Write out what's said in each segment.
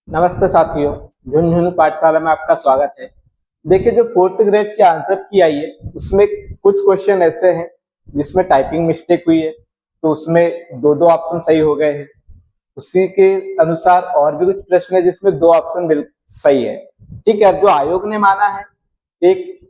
नमस्ते साथियों, झुनझुनू पाठशाला में आपका स्वागत है। देखिए, जो फोर्थ ग्रेड के आंसर की आई है उसमें कुछ क्वेश्चन ऐसे हैं जिसमें टाइपिंग मिस्टेक हुई है, तो उसमें दो दो ऑप्शन सही हो गए हैं। उसी के अनुसार और भी कुछ प्रश्न है जिसमें दो ऑप्शन बिल्कुल सही है। ठीक है, जो आयोग ने माना है एक,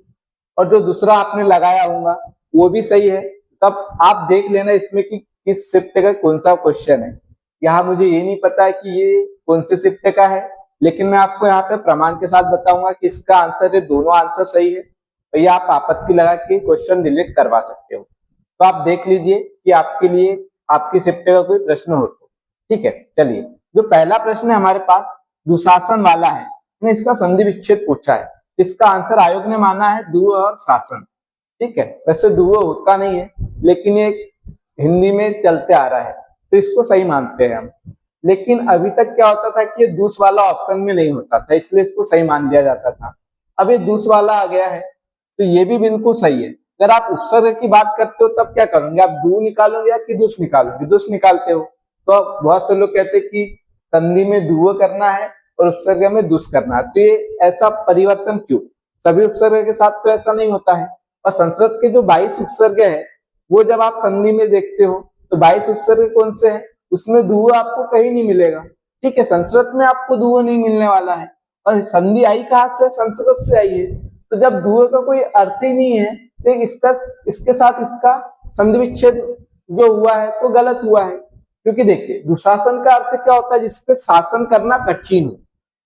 और जो दूसरा आपने लगाया होगा वो भी सही है। तब आप देख लेना इसमें कि किस शिफ्ट का कौन सा क्वेश्चन है। यहाँ मुझे ये नहीं पता है कि ये कौन से शिफ्ट का है, लेकिन मैं आपको यहाँ पे प्रमाण के साथ बताऊंगा कि इसका आंसर है, दोनों आंसर सही है। तो ये आप आपत्ति लगा के क्वेश्चन डिलीट करवा सकते हो। तो आप देख लीजिए कि आपके लिए आपकी शिफ्ट का कोई प्रश्न हो तो। ठीक है, चलिए, जो पहला प्रश्न है हमारे पास दुशासन वाला है, इसका संधि विच्छेद पूछा है। इसका आंसर आयोग ने माना है दुह और शासन। ठीक है, वैसे दुह होता नहीं है, लेकिन ये हिंदी में चलते आ रहा है तो इसको सही मानते हैं हम। लेकिन अभी तक क्या होता था कि ये दूस वाला ऑप्शन में नहीं होता था, इसलिए इसको सही मान लिया जाता था। अब ये दूस वाला आ गया है तो ये भी बिल्कुल सही है। अगर आप उपसर्ग की बात करते हो तब क्या करोगे, आप दू निकालोगे या कि दुस निकालोगे? दुस निकालते हो। तो बहुत से लोग कहते हैं कि संधि में दुह करना है और उपसर्ग में दुस करना है, तो ये ऐसा परिवर्तन क्यों? सभी उपसर्ग के साथ तो ऐसा नहीं होता है। और संस्कृत के जो 22 उपसर्ग है वो जब आप संधि में देखते हो तो 22 उपसर्ग कौन से हैं, उसमें दुह आपको कहीं नहीं मिलेगा। ठीक है, संस्कृत में आपको दुह नहीं मिलने वाला है। और संधि आई कहां से? संस्कृत से आई है। तो जब दुह का कोई अर्थ ही नहीं है तो इसका इसके साथ इसका संधि विच्छेद जो हुआ है तो गलत हुआ है। क्योंकि देखिए, दुशासन का अर्थ क्या होता है? जिसपे शासन करना कठिन हो।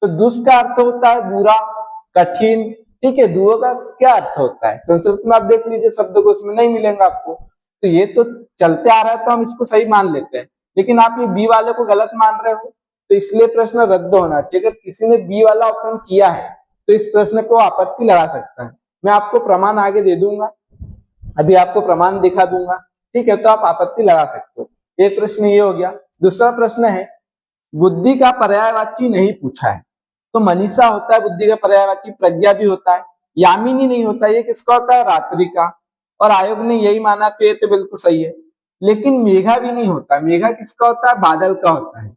तो दुष् का अर्थ होता है बुरा, कठिन। ठीक है, दुह का क्या अर्थ होता है? संस्कृत में आप देख लीजिए, शब्द को उसमें नहीं मिलेंगे आपको। तो ये तो चलते आ रहा है तो हम इसको सही मान लेते हैं, लेकिन आप ये बी वाले को गलत मान रहे हो तो इसलिए प्रश्न रद्द होना चाहिए। अगर किसी ने बी वाला ऑप्शन किया है तो इस प्रश्न को आपत्ति लगा सकता है। मैं आपको प्रमाण आगे दे दूंगा, अभी आपको प्रमाण दिखा दूंगा। ठीक है, तो आप आपत्ति लगा सकते हो। एक प्रश्न ये हो गया। दूसरा प्रश्न है, बुद्धि का पर्यायवाची नहीं पूछा है। तो मनीषा होता है बुद्धि का पर्यायवाची, प्रज्ञा भी होता है, यामिनी नहीं होता। ये किसका होता है? रात्रि का। और आयोग ने यही माना तो ये तो बिल्कुल सही है। लेकिन मेघा भी नहीं होता। मेघा किसका होता है? बादल का होता है।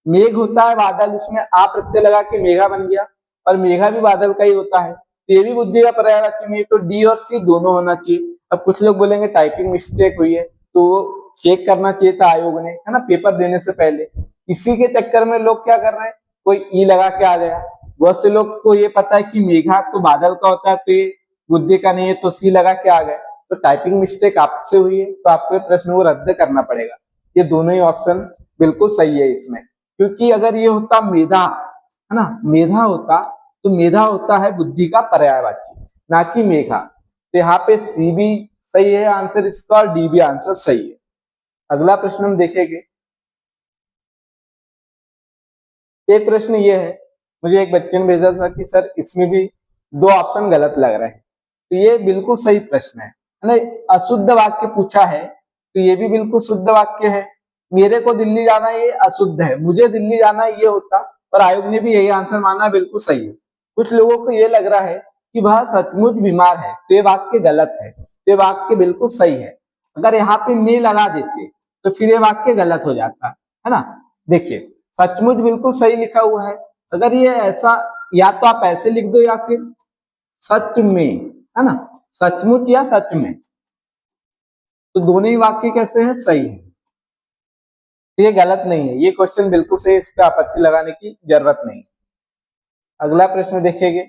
मेघ होता है बादल, उसमें आ प्रत्यय लगा के मेघा बन गया, और मेघा भी बादल का ही होता है। तो ये भी बुद्धि का पर्यायवाची नहीं। तो डी और सी दोनों होना चाहिए। अब कुछ लोग बोलेंगे टाइपिंग मिस्टेक हुई है, तो चेक करना चाहिए था आयोग ने, है ना, पेपर देने से पहले। इसी के चक्कर में लोग क्या कर रहे हैं, कोई ई लगा के आ गया। बहुत से लोग को ये पता है कि मेघा तो बादल का होता है तो ये बुद्धि का नहीं है, तो सी लगा के आ गए। तो टाइपिंग मिस्टेक आपसे हुई है तो आपको प्रश्न को रद्द करना पड़ेगा। ये दोनों ही ऑप्शन बिल्कुल सही है इसमें। क्योंकि अगर ये होता मेधा, है ना, मेधा होता, तो मेधा होता है बुद्धि का पर्यायवाची, ना कि मेघा। तो यहाँ पे सी भी सही है आंसर इसका, और डी भी आंसर सही है। अगला प्रश्न हम देखेंगे। एक प्रश्न ये है, मुझे एक बच्चे ने भेजा था कि सर इसमें भी दो ऑप्शन गलत लग रहे हैं। तो ये बिल्कुल सही प्रश्न है ना। अशुद्ध वाक्य पूछा है तो ये भी बिल्कुल शुद्ध वाक्य है। मेरे को दिल्ली जाना ये अशुद्ध है, मुझे दिल्ली जाना ये होता। और आयोग ने भी यही आंसर माना, बिल्कुल सही है। कुछ लोगों को ये लग रहा है कि वह सचमुच बीमार है, तो ये वाक्य गलत है। तो ये वाक्य बिल्कुल सही है। अगर यहाँ पे मैं लगा देते तो फिर ये वाक्य गलत हो जाता, है ना। देखिए, सचमुच बिल्कुल सही लिखा हुआ है। अगर ये ऐसा, या तो आप ऐसे लिख दो या फिर सच में, है ना, सचमुच या सच में, तो दोनों ही वाक्य कैसे हैं? सही है। तो ये गलत नहीं है, ये क्वेश्चन बिल्कुल सही, इस पे आपत्ति लगाने की जरूरत नहीं। अगला प्रश्न देखिएगा।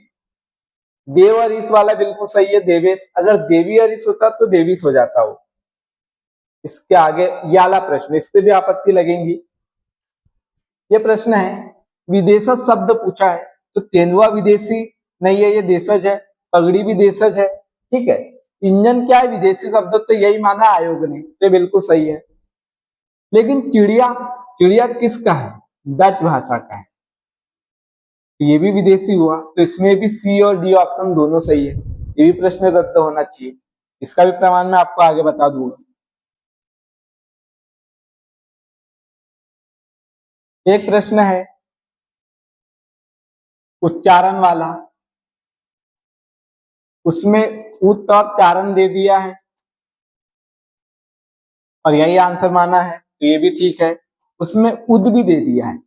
देव और ईश वाला बिल्कुल सही है, देवेश। अगर देवी और ईश होता तो देवीश हो जाता हो। इसके आगे ये वाला प्रश्न, इस पे भी आपत्ति लगेंगी। ये प्रश्न है, विदेशज शब्द पूछा है, तो तेंदुआ विदेशी नहीं है, ये देशज है। पगड़ी भी देशज है। ठीक है, इंजन क्या है? विदेशी शब्द। तो यही माना आयोग ने, तो बिल्कुल सही है। लेकिन चिड़िया, चिड़िया किसका है? डच भाषा का है, तो ये भी विदेशी हुआ। तो इसमें भी सी और डी ऑप्शन दोनों सही है। ये भी प्रश्न रद्द होना चाहिए। इसका भी प्रमाण मैं आपको आगे बता दूंगा। एक प्रश्न है उच्चारण वाला, उसमें उत और चारण दे दिया है और यही आंसर माना है, तो ये भी ठीक है। उसमें उद भी दे दिया है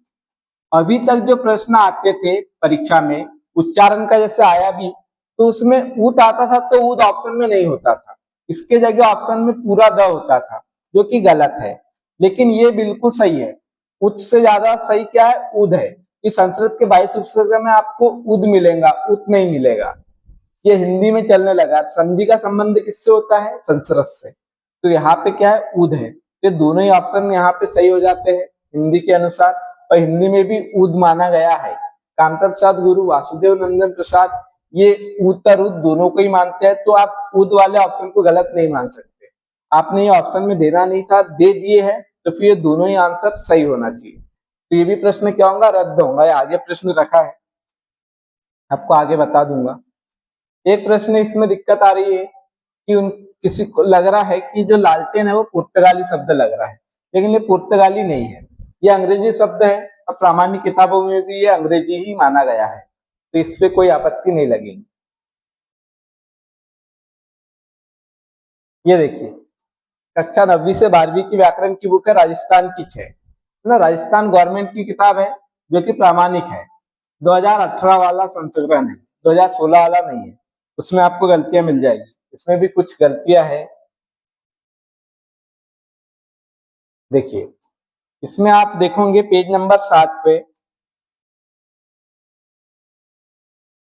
अभी तक जो प्रश्न आते थे परीक्षा में उच्चारण का जैसे आया भी, तो उसमें ऊत आता था तो ऊद ऑप्शन में नहीं होता था, इसके जगह ऑप्शन में पूरा द होता था, जो कि गलत है। लेकिन ये बिल्कुल सही है, उच्च से ज्यादा सही क्या है, उद है। कि संस्कृत के 22 उपसर्ग में आपको उद मिलेगा, उत नहीं मिलेगा। ये हिंदी में चलने लगा। संधि का संबंध किससे होता है, संस्कृत से, तो यहाँ पे क्या है, उद है। ये दोनों ही ऑप्शन यहाँ पे सही हो जाते हैं हिंदी के अनुसार, और हिंदी में भी उद माना गया है। कांता प्रसाद गुरु, वासुदेव नंदन प्रसाद, ये उत्तर उद दोनों को ही मानते हैं, तो आप उद वाले ऑप्शन को गलत नहीं मान सकते। आपने ये ऑप्शन में देना नहीं था, दे दिए है, तो फिर ये दोनों ही आंसर सही होना चाहिए। तो ये भी प्रश्न क्या होगा, रद्द होगा। आगे प्रश्न रखा है, आपको आगे बता दूंगा। एक प्रश्न इसमें दिक्कत आ रही है कि उन किसी को लग रहा है कि जो लालटेन है वो पुर्तगाली शब्द लग रहा है, लेकिन ये पुर्तगाली नहीं है, ये अंग्रेजी शब्द है। और प्रामाणिक किताबों में भी ये अंग्रेजी ही माना गया है, तो इस पे कोई आपत्ति नहीं लगेगी। ये देखिए, कक्षा 9वीं से 12वीं की व्याकरण की बुक है, राजस्थान की है ना, राजस्थान गवर्नमेंट की किताब है, जो कि प्रामाणिक है। 2018 वाला संस्करण है, 2016 वाला नहीं है। उसमें आपको गलतियां मिल जाएगी, इसमें भी कुछ गलतियां है। देखिए, इसमें आप देखोगे पेज नंबर 7 पे,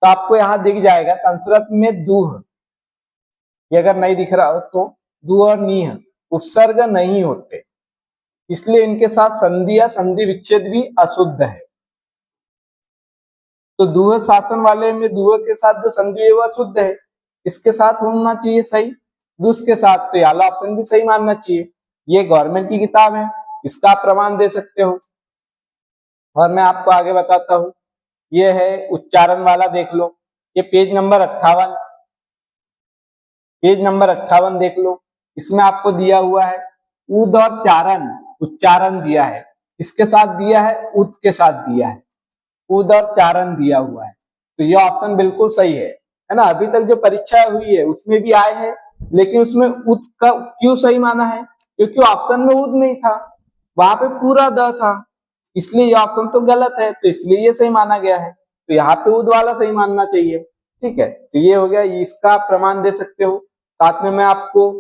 तो आपको यहाँ दिख जाएगा संस्कृत में दूह, ये अगर नहीं दिख रहा हो तो दूह और नीह उपसर्ग नहीं होते, इसलिए इनके साथ संधि या संधि विच्छेद भी अशुद्ध है। तो दूह शासन वाले में दूह के साथ जो संधि है वो अशुद्ध है, इसके साथ होना चाहिए सही, दूस के साथ, तो याला ऑप्शन भी सही मानना चाहिए। ये गवर्नमेंट की किताब है, इसका आप प्रमाण दे सकते हो। और मैं आपको आगे बताता हूँ, ये है उच्चारण वाला, देख लो, ये पेज नंबर 58, पेज नंबर 58 देख लो। इसमें आपको दिया हुआ है उद और चारण, उच्चारण दिया है, इसके साथ दिया है, उद के साथ दिया है, उद और चारण दिया हुआ है, तो ये ऑप्शन बिल्कुल सही है ना। अभी तक जो परीक्षा हुई है उसमें भी आए हैं, लेकिन उसमें उद का क्यों सही माना है, क्योंकि ऑप्शन में उद नहीं था, वहां पे पूरा द था, इसलिए ये ऑप्शन तो गलत है, तो इसलिए ये सही माना गया है। तो यहाँ पे उद वाला सही मानना चाहिए। ठीक है, तो ये हो गया, इसका आप प्रमाण दे सकते हो। साथ में मैं आपको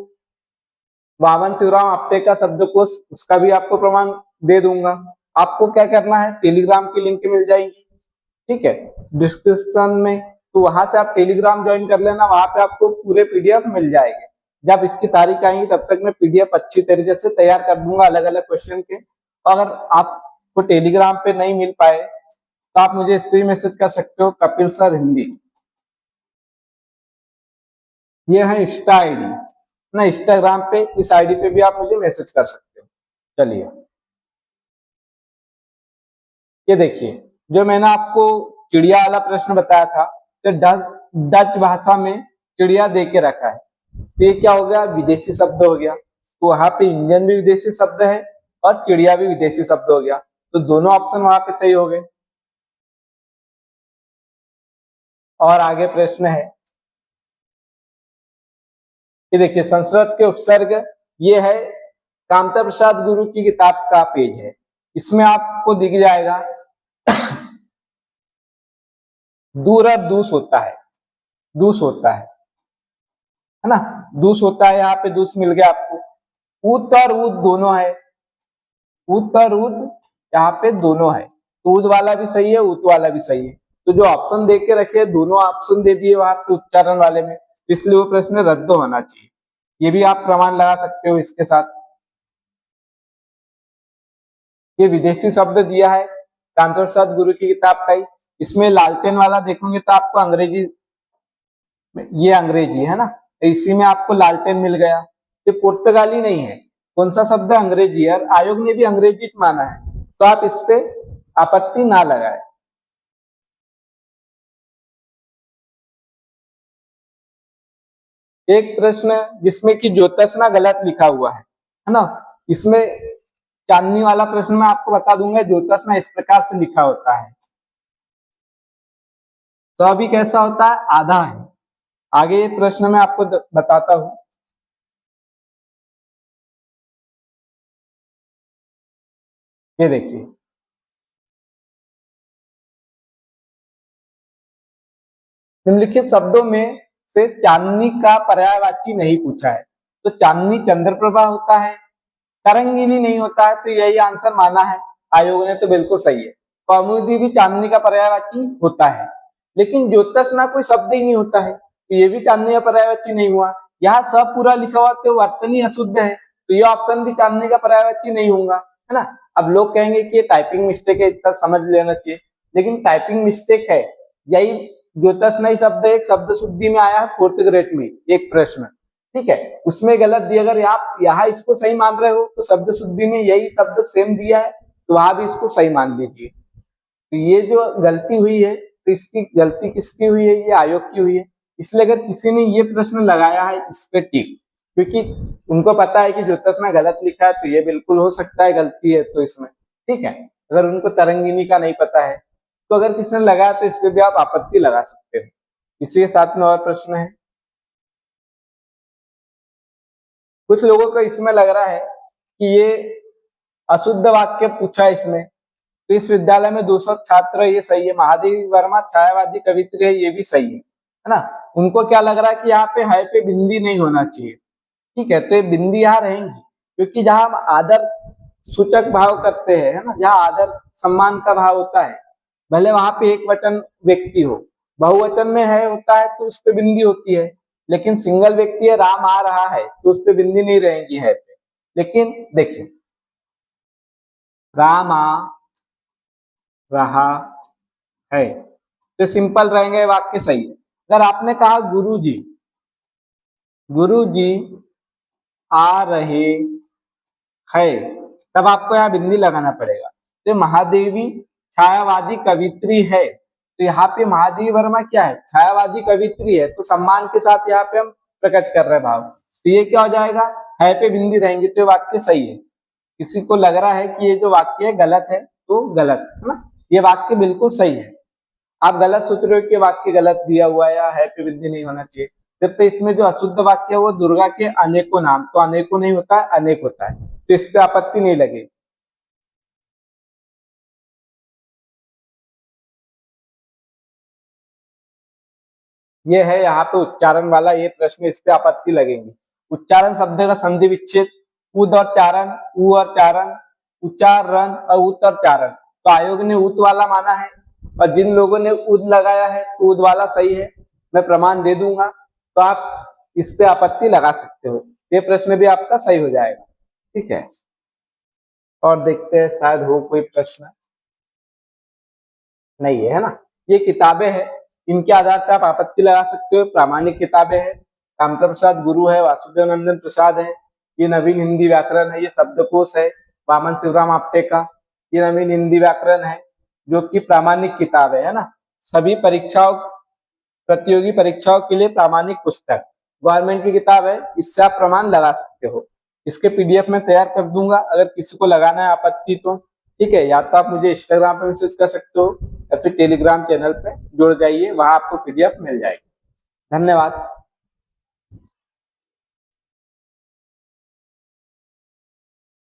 वामन शिवराम आप्टे का शब्दकोश, उसका भी आपको प्रमाण दे दूंगा। आपको क्या करना है, टेलीग्राम की लिंक मिल जाएगी, ठीक है, डिस्क्रिप्शन में, तो वहां से आप टेलीग्राम ज्वाइन कर लेना, वहां पे आपको पूरे पीडीएफ मिल जाएंगे। जब इसकी तारीख आएगी तब तक मैं पीडीएफ अच्छी तरीके से तैयार कर दूंगा अलग अलग क्वेश्चन के। अगर आपको टेलीग्राम पे नहीं मिल पाए तो आप मुझे इस पे मैसेज कर सकते हो, कपिल सर हिंदी, ये है इंस्टा आईडी ना, इंस्टाग्राम पे इस आईडी पे भी आप मुझे मैसेज कर सकते हो। चलिए, ये देखिए, जो मैंने आपको चिड़िया वाला प्रश्न बताया था, तो डच भाषा में चिड़िया दे के रखा है, तो ये क्या हो गया, विदेशी शब्द हो गया। तो वहां पे इंजन भी विदेशी शब्द है और चिड़िया भी विदेशी शब्द हो गया, तो दोनों ऑप्शन वहां पे सही हो गए। और आगे प्रश्न है, ये देखिए, संस्कृत के उपसर्ग, ये है कामता प्रसाद गुरु की किताब का पेज है, इसमें आपको दिख जाएगा दूर और दूस होता है, दूस होता है ना, दूस होता है, यहाँ पे दूस मिल गया आपको। उत और उद दोनों है, उत और उद यहाँ पे दोनों है, तो उद वाला भी सही है, उत वाला भी सही है। तो जो ऑप्शन दे के रखे, दोनों ऑप्शन दे दिए वहां पे उच्चारण वाले में, इसलिए वो प्रश्न रद्द होना चाहिए। ये भी आप प्रमाण लगा सकते हो इसके साथ। ये विदेशी शब्द दिया है कांता प्रसाद गुरु की किताब का ही, इसमें लालटेन वाला देखोगे तो आपको अंग्रेजी, ये अंग्रेजी है ना, तो इसी में आपको लालटेन मिल गया। ये पुर्तगाली नहीं है, कौन सा शब्द है, अंग्रेजी है, और आयोग ने भी अंग्रेजी माना है, तो आप इस पे आपत्ति ना लगाए। एक प्रश्न जिसमें कि ज्योतिषना गलत लिखा हुआ है ना, इसमें चांदनी वाला प्रश्न मैं आपको बता दूंगा, ज्योतिषना इस प्रकार से लिखा होता है, तो अभी कैसा होता है, आधा है। आगे ये प्रश्न मैं आपको बताता हूं, ये देखिए, निम्नलिखित शब्दों में से चांदनी का पर्यायवाची नहीं पूछा है। तो चांदनी चंद्रप्रभा होता है, तरंगिनी नहीं होता है, तो यही आंसर माना है आयोग ने, तो बिल्कुल सही है। कौमुदी भी चांदनी का पर्यायवाची होता है, लेकिन ज्योत्सना कोई शब्द ही नहीं होता है, तो ये भी चांदनी का पर्यायवाची नहीं हुआ। यहाँ सब पूरा लिखा हुआ तो वर्तनी अशुद्ध है, तो ये ऑप्शन भी चांदनी का पर्यायवाची नहीं होगा, है ना। अब लोग कहेंगे कि ये टाइपिंग मिस्टेक है, इतना समझ लेना चाहिए, लेकिन टाइपिंग मिस्टेक है। यही ज्योत्सनाई शब्द एक शब्द शुद्धि में आया है 4th ग्रेड में एक प्रश्न, ठीक है, उसमें गलत दिया। अगर आप यहाँ इसको सही मान रहे हो तो शब्द शुद्धि में यही शब्द सेम दिया है, तो वहां भी इसको सही मान लीजिए। तो ये जो गलती हुई है, तो इसकी गलती किसकी हुई है? ये आयोग की हुई है। इसलिए अगर किसी ने ये प्रश्न लगाया है इस पे टिक, क्योंकि उनको पता है कि ज्योत्सना गलत लिखा है, तो ये बिल्कुल हो सकता है गलती है तो इसमें, ठीक है। अगर उनको तरंगिनी का नहीं पता है, तो अगर किसी ने लगाया तो इस पे भी आप आपत्ति लगा सकते हो। इसी के साथ में और प्रश्न है। कुछ लोगों को इसमें लग रहा है कि ये अशुद्ध वाक्य पूछा है इसमें, तो इस विद्यालय में 200 छात्र, ये सही है। महादेवी वर्मा छायावादी कवित्री है, ये भी सही है ना। उनको क्या लग रहा है कि यहाँ पे है पे बिंदी नहीं होना चाहिए, ठीक है, तो ये बिंदी यहाँ रहेंगी, क्योंकि जहां हम आदर सूचक भाव करते हैं, है ना, जहाँ आदर सम्मान का भाव होता है, भले वहां पे एक वचन व्यक्ति हो, बहुवचन में है होता है तो उस पे बिंदी होती है, लेकिन सिंगल व्यक्ति है, राम आ रहा है, तो उस पे बिंदी नहीं रहेगी है पे। लेकिन देखिए, राम आ रहा है, तो सिंपल रहेंगे, वाक्य सही है। अगर आपने कहा गुरुजी, गुरुजी आ रहे है, तब आपको यहाँ बिंदी लगाना पड़ेगा। तो महादेवी छायावादी कवित्री है, तो यहाँ पे महादेवी वर्मा क्या है? छायावादी कवित्री है, तो सम्मान के साथ यहाँ पे हम प्रकट कर रहे भाव, तो ये क्या हो जाएगा? है पे बिंदी रहेंगी, तो वाक्य सही है। किसी को लग रहा है कि ये जो वाक्य है गलत है, तो गलत है ना, ये वाक्य बिल्कुल सही है। आप गलत सोच रहे हो कि वाक्य गलत दिया हुआ है या है पे बिंदी नहीं होना चाहिए। सिर्फ इसमें जो अशुद्ध वाक्य है वो दुर्गा के अनेकों नाम, तो अनेकों नहीं होता है, अनेक होता है, तो इस पे आपत्ति नहीं लगेगी। ये है यहाँ पे उच्चारण वाला ये प्रश्न, इस पे आपत्ति लगेगी। उच्चारण शब्द का संधि विच्छेद, उद और चारण, उ और चारण, उच्चारण और उत और चारण, तो आयोग ने उत वाला माना है, और जिन लोगों ने उद लगाया है तो उद वाला सही है, मैं प्रमाण दे दूंगा, तो आप इस पे आपत्ति लगा सकते हो, ये प्रश्न भी आपका सही हो जाएगा, ठीक है। और देखते हैं शायद हो कोई प्रश्न, नहीं है ना। ये किताबें हैं, इनके आधार पर आप आपत्ति लगा सकते हो, प्रामाणिक किताबें हैं। कामता प्रसाद गुरु है, वासुदेव नंदन प्रसाद है, ये नवीन हिंदी व्याकरण है, ये शब्दकोश है वामन शिवराम आप्टे का, ये नवीन हिंदी व्याकरण है, जो कि प्रामाणिक किताब है ना। सभी परीक्षाओं, प्रतियोगी परीक्षाओं के लिए प्रामाणिक पुस्तक, गवर्नमेंट की किताब है, इससे आप प्रमाण लगा सकते हो। इसके पीडीएफ में तैयार कर दूंगा, अगर किसी को लगाना है आपत्ति तो ठीक है, या तो आप मुझे इंस्टाग्राम पे मैसेज कर सकते हो या फिर टेलीग्राम चैनल पे जुड़ जाइए, वहां आपको पीडीएफ मिल जाएगी। धन्यवाद।